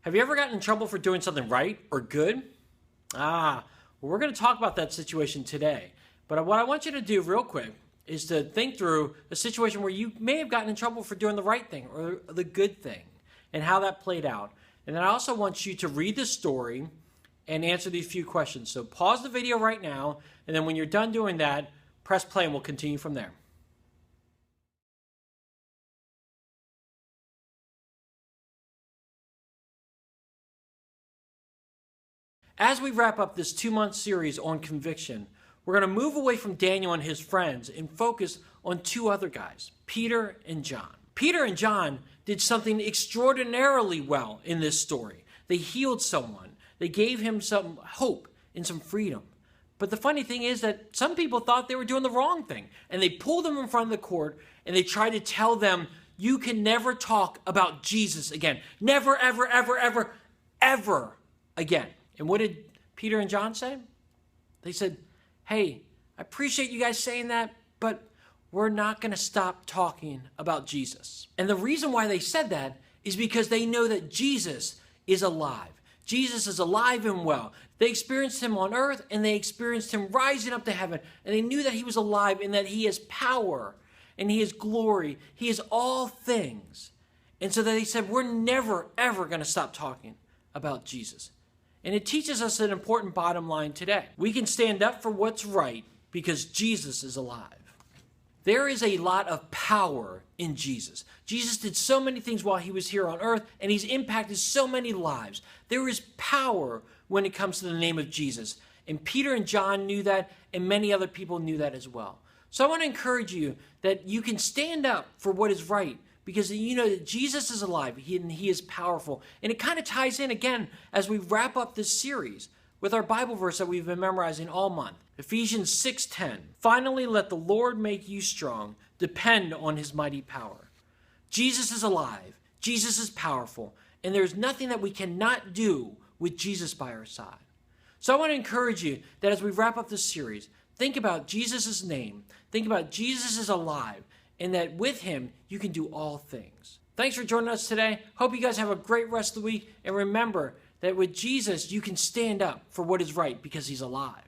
Have you ever gotten in trouble for doing something right or good? Well, we're going to talk about that situation today. But what I want you to do real quick is to think through a situation where you may have gotten in trouble for doing the right thing or the good thing and how that played out. And then I also want you to read the story and answer these few questions. So pause the video right now, and then when you're done doing that, press play and we'll continue from there. As we wrap up this 2-month series on conviction, we're going to move away from Daniel and his friends and focus on two other guys, Peter and John. Peter and John did something extraordinarily well in this story. They healed someone. They gave him some hope and some freedom. But the funny thing is that some people thought they were doing the wrong thing, and they pulled them in front of the court and they tried to tell them, you can never talk about Jesus again. Never, ever, ever, ever, ever again. And what did Peter and John say? They said, hey, I appreciate you guys saying that, but we're not going to stop talking about Jesus. And the reason why they said that is because they know that Jesus is alive. Jesus is alive and well. They experienced him on earth, and they experienced him rising up to heaven, and they knew that he was alive and that he has power and he has glory. He is all things. And so they said, we're never, ever going to stop talking about Jesus. And it teaches us an important bottom line today. We can stand up for what's right because Jesus is alive. There is a lot of power in Jesus. Jesus did so many things while he was here on earth, and he's impacted so many lives. There is power when it comes to the name of Jesus. And Peter and John knew that, and many other people knew that as well. So I want to encourage you that you can stand up for what is right, because you know that Jesus is alive and he is powerful. And it kind of ties in again as we wrap up this series with our Bible verse that we've been memorizing all month. Ephesians 6:10. Finally, let the Lord make you strong. Depend on his mighty power. Jesus is alive. Jesus is powerful. And there's nothing that we cannot do with Jesus by our side. So I want to encourage you that as we wrap up this series, think about Jesus' name. Think about Jesus is alive, and that with him, you can do all things. Thanks for joining us today. Hope you guys have a great rest of the week. And remember that with Jesus, you can stand up for what is right because he's alive.